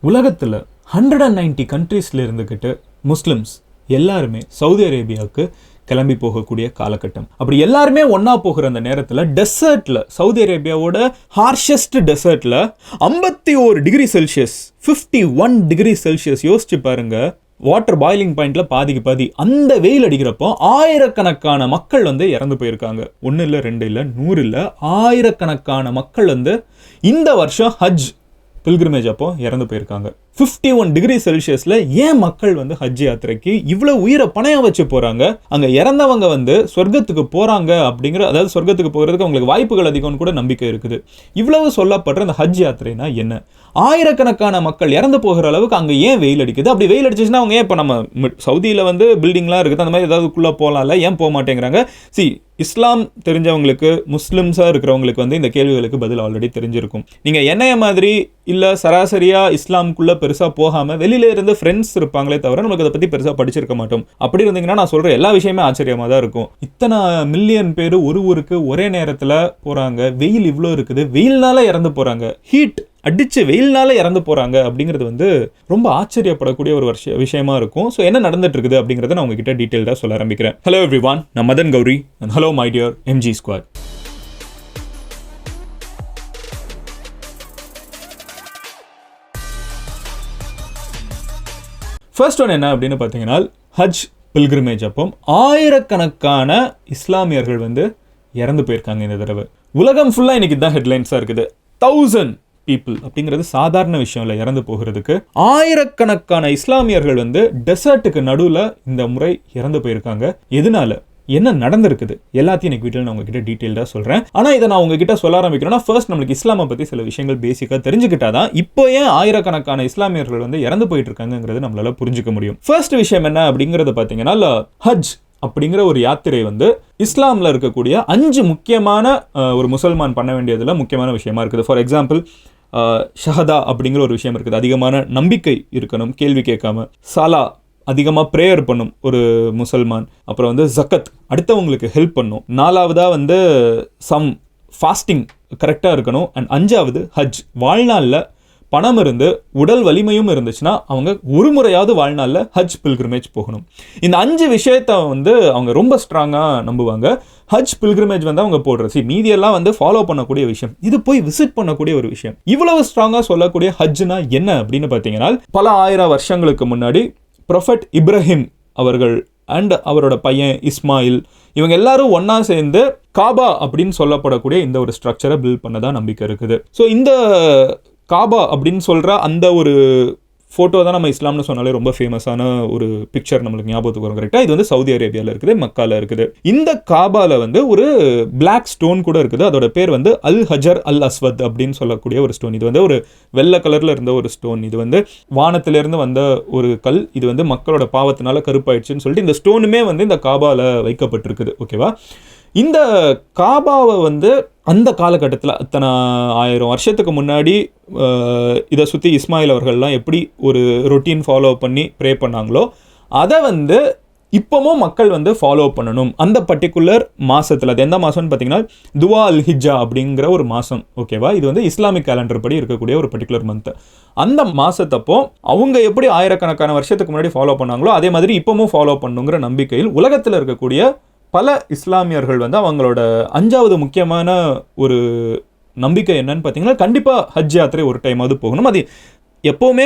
உலகத்தில் 190 கண்ட்ரீஸில் இருந்துக்கிட்டு முஸ்லிம்ஸ் எல்லாருமே சவுதி அரேபியாவுக்கு கிளம்பி போகக்கூடிய காலகட்டம். அப்படி எல்லாருமே ஒன்றா போகிற அந்த நேரத்தில் டெசர்ட்டில், சவுதி அரேபியாவோட ஹார்ஷஸ்ட் டெசர்ட்டில் 51 டிகிரி செல்சியஸ், 51 டிகிரி செல்சியஸ் யோசிச்சு பாருங்க. வாட்டர் பாயிலிங் பாயிண்ட்ல பாதிக்கு பாதி அந்த வெயில் அடிக்கிறப்போ ஆயிரக்கணக்கான மக்கள் இறந்து போயிருக்காங்க. 1 இல்லை 2 இல்லை 100 இல்லை, ஆயிரக்கணக்கான மக்கள் இந்த வருஷம் ஹஜ் பில்கிரிமேஜ் அப்போ இறந்து போயிருக்காங்க. 51 டிகிரி செல்சியஸ்ல ஏன் மக்கள் ஹஜ் யாத்திரைக்கு இவ்வளவு உயிரை பணையம் வச்சு போறாங்க? அங்க இறந்தவங்க சொர்க்கத்துக்கு போறாங்க அப்படிங்கிற, அதாவது சொர்க்கத்துக்கு போகிறதுக்கு அவங்களுக்கு வாய்ப்புகள் அதிகம்னு கூட நம்பிக்கை இருக்குது. இவ்வளவு சொல்லப்படுற அந்த ஹஜ் யாத்திரைனா என்ன? ஆயிரக்கணக்கான மக்கள் இறந்து போகிற அளவுக்கு அங்க ஏன் வெயில் அடிக்குது? அப்படி வெயில் அடிச்சுன்னா அவங்க ஏன் இப்போ நம்ம சவுதியில பில்டிங்லாம் இருக்குது, அந்த மாதிரி ஏதாவதுக்குள்ள போகலாம்ல, ஏன் போக மாட்டேங்கிறாங்க? இஸ்லாம் தெரிஞ்சவங்களுக்கு, முஸ்லிம்ஸா இருக்கிறவங்களுக்கு இந்த கேள்விகளுக்கு பதில் ஆல்ரெடி தெரிஞ்சிருக்கும். நீங்க என்னைய மாதிரி இல்ல சராசரியா இஸ்லாமுக்குள்ள பெருசா போகாம வெளியில இருந்து ஃப்ரெண்ட்ஸ் இருப்பாங்களே தவிர நமக்கு அதை பத்தி பெருசா படிச்சிருக்க மாட்டோம். அப்படி இருந்தீங்கன்னா நான் சொல்ற எல்லா விஷயமே ஆச்சரியமா தான் இருக்கும். இத்தனை மில்லியன் பேர் ஒரு ஊருக்கு ஒரே நேரத்துல போறாங்க, வெயில் இவ்வளோ இருக்குது, வெயில்னால இறந்து போறாங்க, ஹீட் அடிச்சு வெயில்னால இறந்து போறாங்க அப்படிங்கிறது ரொம்ப ஆச்சரியப்படக்கூடிய ஒரு விஷயமா இருக்கும். ஸோ என்ன நடந்துட்டு இருக்குது அப்படிங்கிறத நான் உங்ககிட்ட டீட்டெயில்டாக சொல்ல ஆரம்பிக்கிறேன். ஹலோ எவ்ரிவான், நான் Madan Gowri and hello my dear MG squad. First one என்ன அப்படின்னு பார்த்தீங்கன்னா, ஹஜ் பில்கிரிமேஜ் அப்போ ஆயிரக்கணக்கான இஸ்லாமியர்கள் இறந்து போயிருக்காங்க இந்த தடவை. உலகம் ஃபுல்லாக இன்னைக்கு தான் ஹெட்லைன்ஸாக இருக்குது. 1000 பீப்புள் அப்படிங்கிறது சாதாரண விஷயம் இல்லை. இறந்து போகிறதுக்கு ஆயிரக்கணக்கான இஸ்லாமியர்கள் டெசர்ட்டுக்கு நடுவில் இந்த முறை இறந்து போயிருக்காங்க. எதனால, என்ன நடந்திருக்குது, எல்லாத்தையும் இன்னைக்கு வீட்டில் நான் உங்ககிட்ட டீட்டெயில்டாக சொல்கிறேன். ஆனால் இதை நான் உங்ககிட்ட சொல்ல ஆரம்பிக்கிறேன்னா, ஃபர்ஸ்ட் நம்மளுக்கு இஸ்லாமை பற்றி சில விஷயங்கள் பேசிக்காக தெரிஞ்சுக்கிட்டாதான் இப்போ ஏன் ஆயிரக்கணக்கான இஸ்லாமியர்கள் இறந்து போயிட்டு இருக்காங்கிறது நம்மளால புரிஞ்சுக்க முடியும். ஃபர்ஸ்ட் விஷயம் என்ன அப்படிங்கிறத பார்த்தீங்கன்னா, ஹஜ் அப்படிங்கிற ஒரு யாத்திரை இஸ்லாமில் இருக்கக்கூடிய 5 முக்கியமான ஒரு முசல்மான் பண்ண வேண்டியதில் முக்கியமான விஷயமா இருக்குது. ஃபார் எக்ஸாம்பிள், ஷஹதா அப்படிங்கிற ஒரு விஷயம் இருக்குது. அதிகமான நம்பிக்கை இருக்கணும், கேள்வி கேட்காம. சலா, அதிகமாக ப்ரேயர் பண்ணும் ஒரு முசல்மான். அப்புறம் ஜக்கத், அடுத்தவங்களுக்கு ஹெல்ப் பண்ணும். 4வதா சம் ஃபாஸ்டிங் கரெக்டாக இருக்கணும். அண்ட் 5வது ஹஜ். வாழ்நாளில் பணம் இருந்து உடல் வலிமையும் இருந்துச்சுன்னா அவங்க ஒரு முறையாவது வாழ்நாளில் ஹஜ் பில்கிரிமேஜ் போகணும். இந்த 5 விஷயத்தை அவங்க ரொம்ப ஸ்ட்ராங்காக நம்புவாங்க. ஹஜ் பில்கிரிமேஜ் அவங்க போடுறது மீதியெல்லாம் ஃபாலோ பண்ணக்கூடிய விஷயம், இது போய் விசிட் பண்ணக்கூடிய ஒரு விஷயம். இவ்வளவு ஸ்ட்ராங்காக சொல்லக்கூடிய ஹஜ்னா என்ன அப்படின்னு பார்த்தீங்கன்னா, பல ஆயிரம் வருஷங்களுக்கு முன்னாடி ப்ரொஃபட் இப்ராஹிம் அவர்கள் அண்ட் அவரோட பையன் இஸ்மாயில், இவங்க எல்லாரும் ஒன்னா சேர்ந்து காபா அப்படின்னு சொல்லப்படக்கூடிய இந்த ஒரு ஸ்ட்ரக்சரை பில்ட் பண்ணதான் நம்பிக்கை இருக்குது. ஸோ இந்த காபா அப்படின்னு சொல்ற அந்த ஒரு ஃபோட்டோ தான் நம்ம இஸ்லாம்னு சொன்னாலே ரொம்ப ஃபேமஸான ஒரு பிக்சர் நம்மளுக்கு ஞாபகத்துக்கு வரும். கரெக்டாக இது சவுதி அரேபியாவில் இருக்குது, மக்கால இருக்குது. இந்த காபால ஒரு பிளாக் ஸ்டோன் கூட இருக்குது. அதோட பேர் அல் ஹஜர் அல் அஸ்வத் அப்படின்னு சொல்லக்கூடிய ஒரு ஸ்டோன். இது ஒரு வெள்ளை கலர்ல இருந்த ஒரு ஸ்டோன். இது வானத்திலிருந்து வந்த ஒரு கல். இது மக்களோட பாவத்தினால கருப்பாயிடுச்சுன்னு சொல்லிட்டு இந்த ஸ்டோனுமே இந்த காபால வைக்கப்பட்டிருக்குது. ஓகேவா? இந்த காபாவை அந்த காலகட்டத்தில் அத்தனை 1000 வருஷத்துக்கு முன்னாடி இதை சுற்றி இஸ்மாயில் அவர்கள்லாம் எப்படி ஒரு ரொட்டீன் ஃபாலோ பண்ணி ப்ரே பண்ணாங்களோ அதை இப்போவும் மக்கள் ஃபாலோ பண்ணணும். அந்த பர்டிகுலர் மாதத்தில், அது எந்த மாதம்னு பார்த்தீங்கன்னா துவா அல் ஹிஜ்ஜா அப்படிங்கிற ஒரு மாதம். ஓகேவா? இது இஸ்லாமிக் கேலண்டர் படி இருக்கக்கூடிய ஒரு பர்டிகுலர் மந்த். அந்த மாதத்தப்போ அவங்க எப்படி ஆயிரக்கணக்கான வருஷத்துக்கு முன்னாடி ஃபாலோ பண்ணாங்களோ அதே மாதிரி இப்போவும் ஃபாலோ பண்ணுங்கிற நம்பிக்கையில் உலகத்தில் இருக்கக்கூடிய பல இஸ்லாமியர்கள் அவங்களோட 5வது முக்கியமான ஒரு நம்பிக்கை என்னன்னு பார்த்தீங்கன்னா, கண்டிப்பாக ஹஜ் யாத்திரை ஒரு டைமாவது போகணும். அது எப்போவுமே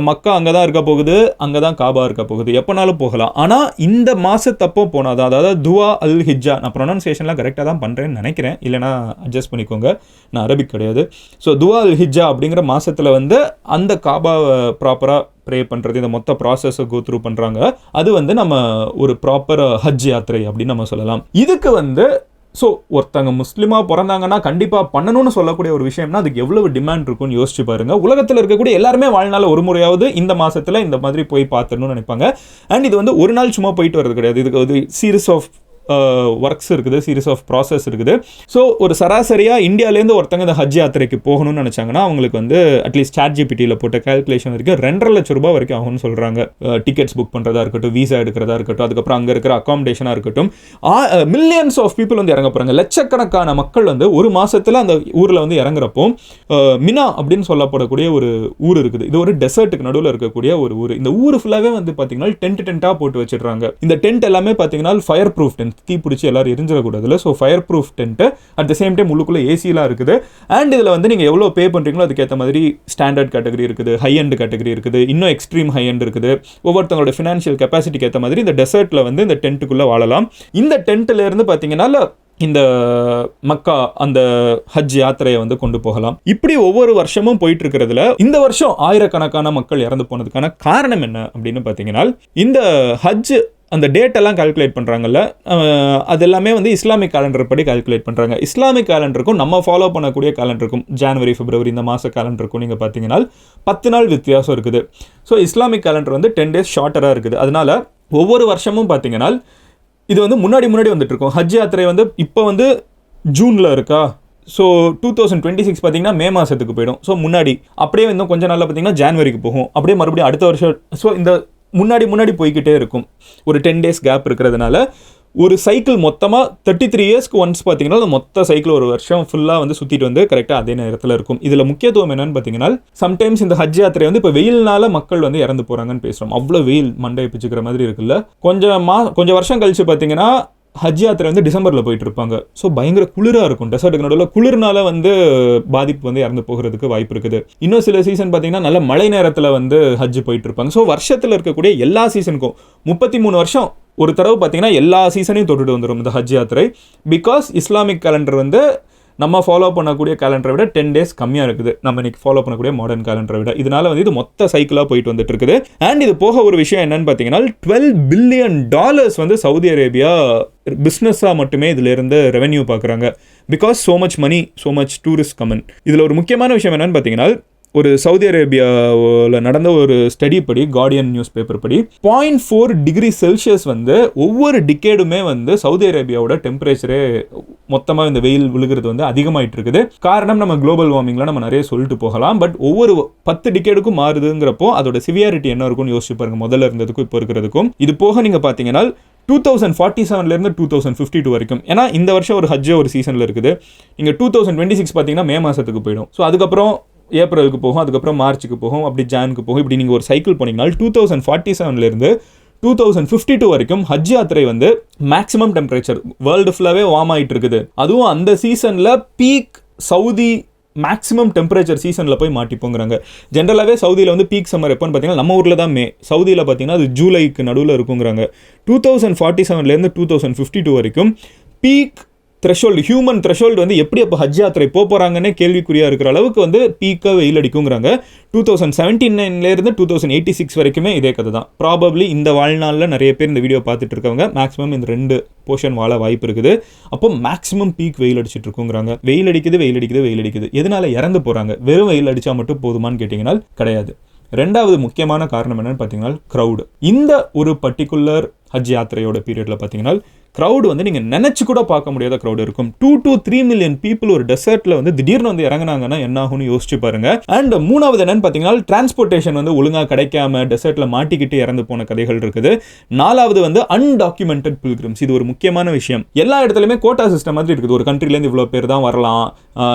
மக்கா அங்கே தான் இருக்க போகுது, அங்கே தான் காபா இருக்க போகுது, எப்போனாலும் போகலாம். ஆனால் இந்த மாதத்தப்போ போனால் தான், அதாவது துவா அல் ஹிஜ்ஜா, நான் ப்ரொனன்சியேஷன்லாம் கரெக்டாக தான் பண்ணுறேன்னு நினைக்கிறேன், இல்லைனா அட்ஜஸ்ட் பண்ணிக்கோங்க, நான் அரபிக் கிடையாது. ஸோ துவா அல் ஹிஜ்ஜா அப்படிங்கிற மாதத்தில் அந்த காபாவை ப்ராப்பராக ப்ரே பண்ணுறது, இந்த மொத்த ப்ராசஸை கோ த்ரூ பண்ணுறாங்க. அது நம்ம ஒரு ப்ராப்பர் ஹஜ் யாத்திரை அப்படின்னு நம்ம சொல்லலாம். இதுக்கு ஸோ ஒருத்தங்க முஸ்லீமாக பிறந்தாங்கன்னா கண்டிப்பாக பண்ணணும்னு சொல்லக்கூடிய ஒரு விஷயம்னா அதுக்கு எவ்வளவு டிமாண்ட் இருக்கும்னு யோசிச்சு பாருங்க. உலகத்தில் இருக்கக்கூடிய எல்லாருமே வாழ்நாள் ஒரு முறையாவது இந்த மாதத்தில் இந்த மாதிரி போய் பார்த்துடணும்னு நினைப்பாங்க. அண்ட் இது ஒரு நாள் சும்மா போயிட்டு வர்றது கிடையாது. இதுக்கு சீரீஸ் ஆஃப் ஒர்க்ஸ் இருக்குது, சீரிஸ் ஆஃப் ப்ராசஸ் இருக்குது. ஸோ ஒரு சராசரியாக இந்தியாவிலேருந்து ஒருத்தங்க இந்த ஹஜ் யாத்திரைக்கு போகணும்னு நினச்சாங்கன்னா அவங்களுக்கு வந்து அட்லீஸ்ட் ChatGPT போட்ட கால்குலேஷன் வரைக்கும் 2.5 லட்சம் ரூபாய் வரைக்கும் ஆகும்னு சொல்கிறாங்க. டிக்கெட்ஸ் புக் பண்ணுறதா இருக்கட்டும், வீசா எடுக்கிறதா இருக்கட்டும், அதுக்கப்புறம் அங்கே இருக்கிற அகாமடேஷனாக இருக்கட்டும். மில்லியன்ஸ் ஆஃப் பீப்புள் வந்து இறங்க போகிறாங்க. லட்சக்கணக்கான மக்கள் வந்து ஒரு மாதத்தில் அந்த ஊரில் வந்து இறங்குறப்போ மினா அப்படின்னு சொல்லப்படக்கூடிய ஒரு ஊர் இருக்குது. இது ஒரு டெசர்ட்டுக்கு நடுவில் இருக்கக்கூடிய ஒரு ஊர். இந்த ஊர் ஃபுல்லாகவே வந்து பார்த்தீங்கன்னா டென்ட்டாக போட்டு வச்சிடுறாங்க. இந்த டென்ட் எல்லாமே பார்த்தீங்கன்னா ஃபயர் ப்ரூஃப் டென்ட், தீ பிடிச்சி எல்லாரும் எரிஞ்சிடக்கூடாதுல. So fireproof tent, at the same time உள்ளுக்குள்ள ஏசிலாம் இருக்குது. அண்ட் இதில் வந்து நீங்கள் எவ்வளோ பே பண்ணுறீங்களோ அதுக்கேற்ற மாதிரி ஸ்டாண்டர்ட் கேட்டகரி இருக்குது, ஹை அண்ட் கேட்டகரி இருக்குது, இன்னும் எக்ஸ்ட்ரீம் ஹை அண்ட் இருக்குது. ஒவ்வொருத்தவங்களோட ஃபினான்ஷியல் கெப்பாசிட்டிக்கு ஏற்ற மாதிரி இந்த டெசர்ட்டில் வந்து இந்த டென்ட்டுக்குள்ளே வாழலாம். இந்த டென்ட்டில் இருந்து பார்த்தீங்கன்னா இந்த மக்கா அந்த ஹஜ் யாத்திரையை வந்து கொண்டு போகலாம். இப்படி ஒவ்வொரு வருஷமும் போயிட்டு இருக்கிறதுல இந்த வருஷம் ஆயிரக்கணக்கான மக்கள் இறந்து போனதுக்கான காரணம் என்ன அப்படின்னு பார்த்தீங்கன்னா, இந்த ஹஜ் அந்த டேட் எல்லாம் கால்குலேட் பண்ணுறாங்கல்ல, அது எல்லாமே வந்து இஸ்லாமிக் கேலண்டர் படி கால்குலேட் பண்ணுறாங்க. இஸ்லாமிக் கேலண்டருக்கும் நம்ம ஃபாலோ பண்ணக்கூடிய கேலண்டருக்கும் ஜனவரி, பிப்ரவரி இந்த மாத கேலண்டருக்கும் நீங்கள் பார்த்தீங்கன்னா 10 நாள் வித்தியாசம் இருக்குது. ஸோ இஸ்லாமிக் கேலண்டர் வந்து 10 days ஷார்ட்டராக இருக்குது. அதனால ஒவ்வொரு வருஷமும் பார்த்தீங்கன்னா இது வந்து முன்னாடி வந்துட்டு இருக்கும். ஹஜ் யாத்திரை வந்து இப்போ வந்து ஜூனில் இருக்கா, ஸோ 2026 பார்த்தீங்கன்னா மே மாதத்துக்கு போயிடும். ஸோ முன்னாடி அப்படியே இன்னும் கொஞ்சம் நாளில் பார்த்தீங்கன்னா ஜனவரிக்கு போகும். அப்படியே மறுபடியும் அடுத்த வருஷம். ஸோ இந்த முன்னாடி போய்கிட்டே இருக்கும். ஒரு 10 days கேப் இருக்கிறதுனால ஒரு சைக்கிள் மொத்தமாக 33 yearsக்கு ஒன்ஸ் பார்த்தீங்கன்னா மொத்த சைக்கிள் ஒரு வருஷம் ஃபுல்லாக வந்து சுற்றிட்டு வந்து கரெக்டாக அதே நேரத்தில் இருக்கும். இதில் முக்கியத்துவம் என்னன்னு பார்த்தீங்கன்னா, சம்டைம்ஸ் இந்த ஹஜ் யாத்திரை வந்து இப்போ வெயில்னால மக்கள் வந்து இறந்து போகிறாங்கன்னு பேசுகிறோம். அவ்வளோ வெயில் மண்டை பிச்சுக்கிற மாதிரி இருக்குல்ல. கொஞ்சம் வருஷம் கழிச்சு பார்த்தீங்கன்னா ஹஜ் யாத்திரை வந்து டிசம்பரில் போயிட்டு இருப்பாங்க. ஸோ பயங்கர குளிராக இருக்கும். டெசர்ட்டுக்கு நடுவில் குளிர்னால வந்து பாதிப்பு வந்து இறந்து போகிறதுக்கு வாய்ப்பு இருக்குது. இன்னும் சில சீசன் பார்த்தீங்கன்னா நல்ல மழை நேரத்தில் வந்து ஹஜ் போயிட்டு இருப்பாங்க. ஸோ வருஷத்தில் இருக்கக்கூடிய எல்லா சீசனுக்கும் 33 வருஷம் ஒரு தடவை பார்த்தீங்கன்னா எல்லா சீசனையும் தொட்டுட்டு வந்துடும் இந்த ஹஜ் யாத்திரை. பிகாஸ் இஸ்லாமிக் கேலண்டர் வந்து நம்ம ஃபாலோ பண்ணக்கூடிய கேலண்டரை விட 10 days கம்மியாக இருக்குது நம்ம இன்னைக்கு ஃபாலோ பண்ணக்கூடிய மாடர்ன் கேலண்டரை விட. இதனால வந்து இது மொத்த சைக்கிளாக போயிட்டு வந்துட்டு இருக்குது. அண்ட் இது போக ஒரு விஷயம் என்னன்னு பார்த்தீங்கன்னா $12 billion வந்து சவுதி அரேபியா பிஸ்னஸாக மட்டுமே இதில் இருந்து ரெவென்யூ பார்க்குறாங்க. Because so much money, so much tourist coming. இதில் ஒரு முக்கியமான விஷயம் என்னன்னு பார்த்தீங்கன்னா, ஒரு சவுதி அரேபியாவில் நடந்த ஒரு ஸ்டடி படி, கார்டியன் நியூஸ் பேப்பர் படி 0.4 degree Celsius வந்து ஒவ்வொரு டிகேடுமே வந்து சவுதி அரேபியாவோட டெம்பரேச்சரே மொத்தமாக இந்த வெயில் விழுகிறது வந்து அதிகமாயிட்டு இருக்குது. காரணம் நம்ம குளோபல் வார்மிங்லாம் நம்ம நிறைய சொல்லிட்டு போகலாம். பட் ஒவ்வொரு 10 டிகேடுக்கும் மாறுதுங்கிறப்போ அதோட சிவியாரிட்டி என்ன இருக்கும்னு யோசிச்சு பாருங்க, முதல்ல இருந்ததுக்கும் இப்போ இருக்கிறதுக்கும். இது போக நீங்கள் பார்த்தீங்கன்னா 2047 2052 வரைக்கும். ஏன்னா இந்த வருஷம் ஒரு ஹஜ் ஒரு சீசனில் இருக்குது. நீங்கள் 2026 பார்த்தீங்கன்னா மே மாதத்துக்கு போயிடும். ஸோ அதுக்கப்புறம் ஏப்ரலுக்கு போகும், அதுக்கப்புறம் மார்ச்சுக்கு போகும், அப்படி ஜானுக்கு போகும். இப்படி நீங்கள் ஒரு சைக்கிள் போனீங்கன்னா 2047 2052 வரைக்கும் ஹஜ் யாத்திரை வந்து மேக்ஸிமம் டெம்பரேச்சர் வேர்ல்டு ஃபுல்லாகவே வார்ம் ஆகிட்டு இருக்குது. அதுவும் அந்த சீசனில் பீக் சவுதி மேக்ஸிமம் டெம்பரேச்சர் சீசனில் போய் மாட்டிப்போங்கிறாங்க. ஜென்ரலாகவே சவுதியில் வந்து பீக் சம்மர் எப்போன்னு பார்த்தீங்கன்னா நம்ம ஊரில் தான் மே, சவுதியில் பார்த்தீங்கன்னா அது ஜூலைக்கு நடுவில் இருக்குங்கிறாங்க. 2047 2052 வரைக்கும் பீக் த்ரெஷோல்டு, ஹியூமன் த்ரெஷோல்டு வந்து எப்படி அப்போ ஹஜ் யாத்திரை போகிறாங்கன்னே கேள்விக்குறியாக இருக்கிற அளவுக்கு வந்து பீக்காக வெயில் அடிக்குங்கிறாங்க. 2079 2086 வரைக்குமே இதே கதை தான். ப்ராபப்ளி இந்த வாழ்நாளில் நிறைய பேர் இந்த வீடியோ பார்த்துட்டு இருக்கவங்க மேக்ஸிமம் இந்த 2 போர்ஷன் வாழ வாய்ப்பு இருக்குது. அப்போ மேக்ஸிமம் பீக் வெயில் அடிச்சுட்டு இருக்குங்கிறாங்க. வெயில் அடிக்குது. எதனால இறந்து போகிறாங்க? வெறும் வெயில் அடித்தா மட்டும் போதுமான்னு கேட்டிங்கன்னா கிடையாது. ரெண்டாவது முக்கியமான காரணம் என்னன்னு பார்த்தீங்கன்னா க்ரௌடு. இந்த ஒரு பர்டிகுலர் ஹஜ் யாத்திரையோட பீரியடில் பார்த்தீங்கன்னா க்ரௌடு வந்து நீங்கள் நினச்சி கூட பார்க்க முடியாத க்ரௌடு இருக்கும். 2 to 3 million பீப்புள் ஒரு டெசர்ட்டில் வந்து திடீர்னு வந்து இறங்கினாங்கன்னா என்ன ஆகும்னு யோசிச்சு பாருங்க. அண்ட் மூணாவது என்னன்னு பார்த்தீங்கன்னா டிரான்ஸ்போர்ட்டேஷன் வந்து ஒழுங்காக கிடைக்காம டெசர்ட்டில் மாட்டிக்கிட்டு இறந்து போன கதைகள் இருக்குது. நாலாவது வந்து அன்டாக்குமெண்டட் பில்கிரிம்ஸ். இது ஒரு முக்கியமான விஷயம். எல்லா இடத்துலையுமே கோட்டா சிஸ்டம் மாதிரி இருக்குது. ஒரு கண்ட்ரிலேருந்து இவ்வளோ பேர் தான் வரலாம்.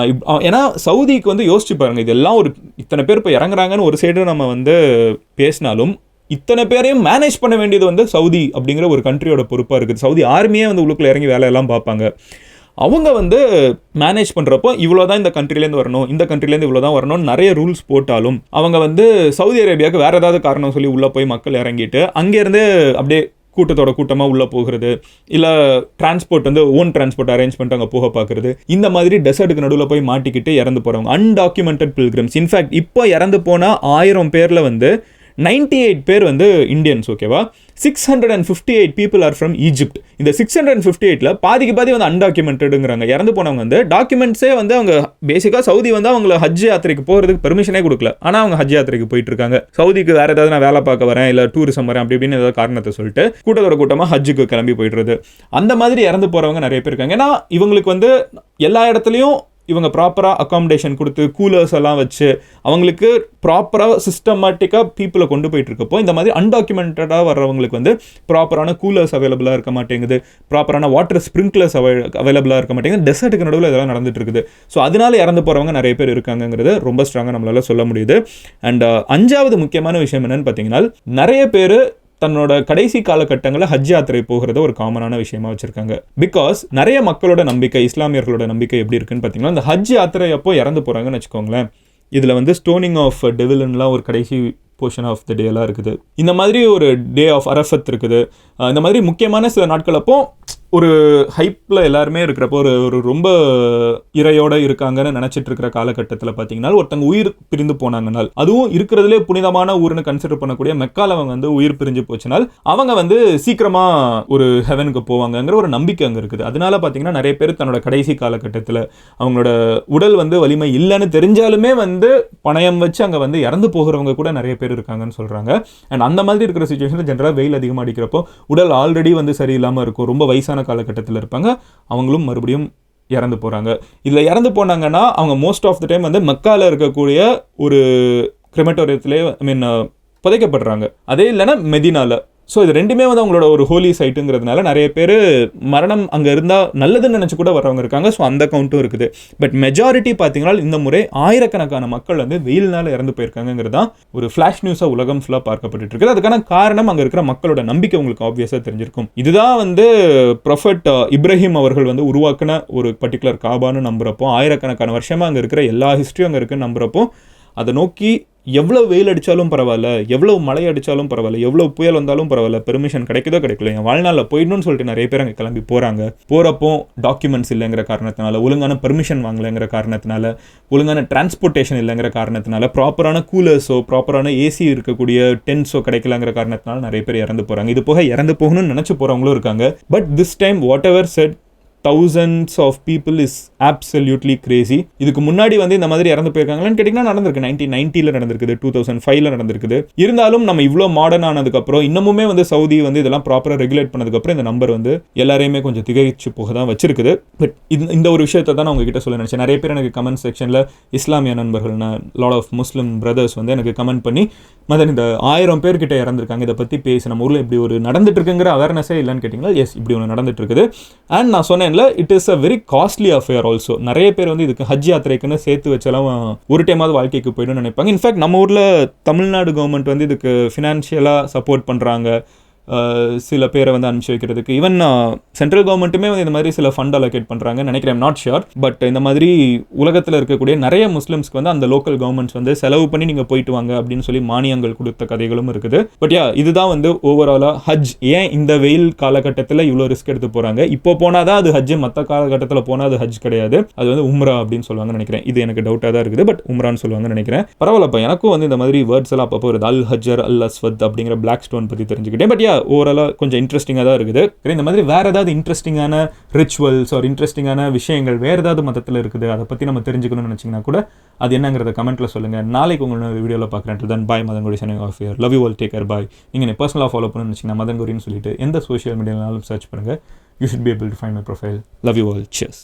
ஏன்னா சவுதிக்கு வந்து யோசிச்சு பாருங்க, இதெல்லாம் ஒரு இத்தனை பேர் இப்போ இறங்குறாங்கன்னு ஒரு சைடு நம்ம வந்து பேசினாலும் இத்தனை பேரையும் மேனேஜ் பண்ண வேண்டியது வந்து சவுதி அப்படிங்கிற ஒரு கண்ட்ரியோட பொறுப்பாக இருக்குது. சவுதி ஆர்மியே வந்து உள்ளுக்குள்ள இறங்கி வேலையெல்லாம் பார்ப்பாங்க. அவங்க வந்து மேனேஜ் பண்ணுறப்போ இவ்வளோ தான் இந்த கண்ட்ரிலேருந்து வரணும், இந்த கண்ட்ரிலேருந்து இவ்வளோ தான் வரணும்னு நிறைய ரூல்ஸ் போட்டாலும் அவங்க வந்து சவுதி அரேபியாவுக்கு வேறு ஏதாவது காரணம் சொல்லி உள்ளே போய் மக்கள் இறங்கிட்டு அங்கேருந்து அப்படியே கூட்டத்தோட கூட்டமாக உள்ளே போகிறது, இல்லை டிரான்ஸ்போர்ட் வந்து ஓன் டிரான்ஸ்போர்ட் அரேஞ்ச் பண்ணிட்டு அங்கே போக பார்க்குறது, இந்த மாதிரி டெசர்ட்டுக்கு நடுவில் போய் மாட்டிக்கிட்டு இறந்து போகிறவங்க அன்டாக்குமெண்டட் பில்கிரிம்ஸ். இன்ஃபேக்ட் இப்போ இறந்து போனால் 1000 பேரில் வந்து 98 பேர் வந்து இந்தியன்ஸ். ஓகேவா, 658 people ஆர் ஃப்ரம் ஈஜிப்ட். இந்த 658ல பாதிக்கு பாதி வந்து அன்டாக்குமெண்டடுங்கிறாங்க. இறந்து போனவங்க வந்து டாக்குமெண்ட்ஸே வந்து அவங்க பேசிக்காக சவுதி வந்து அவங்களை ஹஜ் யாத்திரைக்கு போகிறதுக்கு பெர்மிஷனே கொடுக்கல. ஆனால் அவங்க ஹஜ் யாத்திரைக்கு போயிட்டு இருக்காங்க. சவுதிக்கு வேற ஏதாவது நான் வேலை பார்க்க வரேன், இல்லை டூரிசம் வரேன் அப்படி இப்படின்னு ஏதாவது காரணத்தை சொல்லிட்டு கூட்டத்தோட கூட்டமாக ஹஜ்ஜுக்கு கிளம்பி போயிடுறது. அந்த மாதிரி இறந்து போகிறவங்க நிறைய பேர் இருக்காங்க. ஏன்னா இவங்களுக்கு வந்து எல்லா இடத்துலையும் இவங்க ப்ராப்பராக அக்காமடேஷன் கொடுத்து கூலர்ஸ் எல்லாம் வச்சு அவங்களுக்கு ப்ராப்பராக சிஸ்டமேட்டிக்காக பீப்புளை கொண்டு போயிட்டு இருக்கப்போ இந்த மாதிரி அன்டாக்குமெண்டடாக வர்றவங்களுக்கு வந்து ப்ராப்பரான கூலர்ஸ் அவைலபிளாக இருக்க மாட்டேங்குது, ப்ராப்பரான வாட்டர் ஸ்ப்ரிங்க்லர்ஸ் அவைலபிளாக இருக்க மாட்டேங்குது, டெசர்ட்டுக்கு நடுவில் இதெல்லாம் நடந்துட்டு இருக்குது. ஸோ அதனால இறந்து போகிறவங்க நிறைய பேர் இருக்காங்கிறது ரொம்ப ஸ்ட்ராங்காக நம்மளால சொல்ல முடியுது. அண்ட் 5வது முக்கியமான விஷயம் என்னன்னு பார்த்தீங்கன்னா, நிறைய பேர் தன்னோட கடைசி காலகட்டங்களில் ஹஜ் யாத்திரை போகிறத ஒரு காமனான விஷயமா வச்சிருக்காங்க. பிகாஸ் நிறைய மக்களோட நம்பிக்கை, இஸ்லாமியர்களோட நம்பிக்கை எப்படி இருக்குன்னு பார்த்தீங்கன்னா, இந்த ஹஜ் யாத்திரை அப்போ இறந்து போகிறாங்கன்னு வச்சுக்கோங்களேன், இதில் வந்து ஸ்டோனிங் ஆஃப் டெவில்ன்லாம் ஒரு கடைசி போர்ஷன் ஆஃப் த டேலாம் இருக்குது. இந்த மாதிரி ஒரு டே ஆஃப் அரஃபத் இருக்குது. இந்த மாதிரி முக்கியமான சில நாட்கள் அப்போ ஒரு ஹைப்பில் எல்லாருமே இருக்கிறப்போ ஒரு ரொம்ப இறையோடு இருக்காங்கன்னு நினச்சிட்டு இருக்கிற காலகட்டத்தில் பார்த்தீங்கன்னா, ஒருத்தங்க உயிர் பிரிந்து போனாங்கனால், அதுவும் இருக்கிறதுலே புனிதமான ஊர்னு கன்சிடர் பண்ணக்கூடிய மெக்கால அவங்க வந்து உயிர் பிரிஞ்சு போச்சுனால் அவங்க வந்து சீக்கிரமாக ஒரு ஹெவனுக்கு போவாங்கங்கிற ஒரு நம்பிக்கை அங்கே இருக்குது. அதனால பார்த்தீங்கன்னா நிறைய பேர் தன்னோட கடைசி காலகட்டத்தில் அவங்களோட உடல் வந்து வலிமை இல்லைன்னு தெரிஞ்சாலுமே வந்து பணயம் வச்சு அங்கே வந்து இறந்து போகிறவங்க கூட நிறைய பேர் இருக்காங்கன்னு சொல்கிறாங்க. அண்ட் அந்த மாதிரி இருக்கிற சுச்சுவேஷனில் ஜென்ரலாக வெயில் அதிகமாக அடிக்கிறப்போ உடல் ஆல்ரெடி வந்து சரியில்லாமல் இருக்கும், ரொம்ப வயசான காலகட்டத்தில் இருப்பாங்க, அவங்களும் மறுபடியும் இறந்து போகிறாங்க. இதில் இறந்து போனாங்கன்னா அவங்க மோஸ்ட் ஆஃப் த டைம் வந்து மக்கால இருக்கக்கூடிய ஒரு கிரிமட்டோரியத்திலே புதைக்கப்படுறாங்க. அதே இல்லைன்னா மெதினால. ஸோ இது ரெண்டுமே வந்து அவங்களோட ஒரு ஹோலி சைட்டுங்கிறதுனால நிறைய பேர் மரணம் அங்கே இருந்தால் நல்லதுன்னு நினச்சி கூட வரவங்க இருக்காங்க. ஸோ அந்த கவுண்ட்டும் இருக்குது. பட் மெஜாரிட்டி பார்த்தீங்கன்னா இந்த முறை ஆயிரக்கணக்கான மக்கள் வந்து வெயில்னால இறந்து போயிருக்காங்கிறது தான் ஒரு ஃப்ளாஷ் நியூஸாக உலகம் ஃபுல்லாக பார்க்கப்பட்டு இருக்குது. அதுக்கான காரணம் அங்கே இருக்கிற மக்களோட நம்பிக்கை உங்களுக்கு ஆப்வியஸாக தெரிஞ்சிருக்கும். இதுதான் வந்து ப்ரொஃபட் இப்ராஹிம் அவர்கள் வந்து உருவாக்கின ஒரு பர்டிகுலர் காபான்னு நம்புறப்போ, ஆயிரக்கணக்கான வருஷமாக அங்கே இருக்கிற எல்லா ஹிஸ்ட்ரியும் அங்கே இருக்குன்னு நம்புறப்போ, அதை நோக்கி எவ்வளோ வெயில் அடித்தாலும் பரவாயில்ல, எவ்வளோ மழை அடித்தாலும் பரவாயில்ல, எவ்வளோ புயல் வந்தாலும் பரவாயில்ல, பெர்மிஷன் கிடைக்குதோ கிடைக்கல, என் வாழ்நாளில் போயிடணும்னு சொல்லிட்டு நிறைய பேர் அங்கே கிளம்பி போகிறாங்க. போகிறப்போ டாக்குமெண்ட்ஸ் இல்லைங்கிற காரணத்தினால, ஒழுங்கான பெர்மிஷன் வாங்கலைங்கிற காரணத்தினால, ஒழுங்கான டிரான்ஸ்போர்ட்டேஷன் இல்லைங்கிற காரணத்தினால, ப்ராப்பரான கூலர்ஸோ ப்ராப்பரான ஏசி இருக்கக்கூடிய டென்ட்ஸோ கிடைக்கலங்கிற காரணத்தினால நிறைய பேர் இறந்து போகிறாங்க. இது போக இறந்து போகணும்னு நினச்சி போகிறவங்களும் இருக்காங்க. But this time what ever said thousands of people is absolutely crazy. இதுக்கு முன்னாடி வந்து இந்த மாதிரி இறந்து போயிருக்காங்களான்னு கேட்டிங்கன்னா நடந்திருக்கு. 1990ல நடந்திருக்குது, 2005ல நடந்திருக்குது. இருந்தாலும் நம்ம இவ்வளோ மாடர்ன் ஆனதுக்கப்புறம் இன்னமுமே வந்து சவுதி வந்து இதெல்லாம் ப்ராப்பராக ரெகுலேட் பண்ணதுக்கப்புறம் இந்த நம்பர் வந்து எல்லாரையுமே கொஞ்சம் திகைச்சு போக தான் வச்சிருக்குது. பட் இந்த ஒரு விஷயத்தை தான் நான் உங்ககிட்ட சொல்ல நினச்சேன். நிறைய பேர் எனக்கு கமெண்ட் செக்ஷனில் இஸ்லாமிய நண்பர்கள், லாட் ஆஃப் முஸ்லிம் பிரதர்ஸ் வந்து எனக்கு கமெண்ட் பண்ணி, மதன் இந்த 1000 பேர்கிட்ட இறந்துருக்காங்க, இதை பற்றி பேசி நம்ம ஊரில் இப்படி ஒரு நடந்துட்டு இருக்குங்கிற அவேர்னஸே இல்லைன்னு கேட்டிங்கன்னா, எஸ் இப்படி ஒன்று நடந்துட்டு இருக்குது. அண்ட் நான் சொன்னேன், it is a very costly affair also. நிறைய பேர் வந்து இதுக்கு ஹஜ் யாத்திரைக்குன்னு சேர்த்து வச்செல்லாம் ஒரு டைமாவது வாழ்க்கைக்கு போய்டுன்னு நினைப்பாங்க. இன்ஃபேக்ட் நம்ம ஊரில் தமிழ்நாடு கவர்மெண்ட் வந்து இதுக்கு ஃபினான்ஷியலாக சப்போர்ட் பண்ணுறாங்க, சில பேரை வந்து அனுப்பிச்சு வைக்கிறதுக்கு. ஈவன் சென்ட்ரல் கவர்மெண்ட்டுமே வந்து இந்த மாதிரி சில ஃபண்ட் அலோகேட் பண்ணுறாங்கன்னு நினைக்கிறேன், நாட் ஷியோர். பட் இந்த மாதிரி உலகத்தில் இருக்கக்கூடிய நிறைய முஸ்லிம்ஸ்க்கு வந்து அந்த லோக்கல் கவர்மெண்ட்ஸ் வந்து செலவு பண்ணி நீங்கள் போயிட்டு வாங்க அப்படின்னு சொல்லி மானியங்கள் கொடுத்த கதைகளும் இருக்குது. பட் இதுதான் வந்து ஓவராலாக ஹஜ் ஏன் இந்த வெயில் காலகட்டத்தில் இவ்வளோ ரிஸ்க் எடுத்து போகிறாங்க. இப்போ போனால் தான் அது ஹஜ், மற்ற காலகட்டத்தில் போனால் அது ஹஜ் கிடையாது, அது வந்து உம்ரா அப்படின்னு சொல்லுவாங்கன்னு நினைக்கிறேன். இது எனக்கு டவுட்டாக தான் இருக்குது, பட் உம்ரான்னு சொல்லுவாங்கன்னு நினைக்கிறேன். பரவாயில்லப்பா, எனக்கும் வந்து இந்த மாதிரி வேர்ட்ஸ் எல்லாம் அப்பப்போ வருது. அல் ஹஜர் அல் அஸ்வத் அப்படிங்கிற பிளாக் ஸ்டோன் பற்றி தெரிஞ்சுக்கிட்டேன். பட் ஓவராலாக கொஞ்சம் இன்ட்ரெஸ்டிங்காக தான் இருக்குது. இந்த மாதிரி வேறு ஏதாவது இன்ட்ரெஸ்டிங்கான ரிச்சுவல்ஸ் ஒரு இன்ட்ரெஸ்டிங்கான விஷயங்கள் வேறு ஏதாவது மதத்தில் இருக்குது, அதை பற்றி நம்ம தெரிஞ்சுக்கணும்னு நினச்சிங்கன்னா கூட அது என்னங்கிறத கமெண்ட்டில் சொல்லுங்கள். நாளைக்கு உங்களோட வீடியோவில் பார்க்குறேன். Then bye, Madankudi signing off here. Love you all, take care, bye. நீங்கள் என்ன பர்சனலாக ஃபாலோ பண்ணணும்னு நினச்சிங்கன்னா மதன்குடின்னு சொல்லிட்டு எந்த சோஷியல் மீடியாவிலும் சர்ச் பண்ணுங்கள். You should be able to find my profile. Love you all, cheers.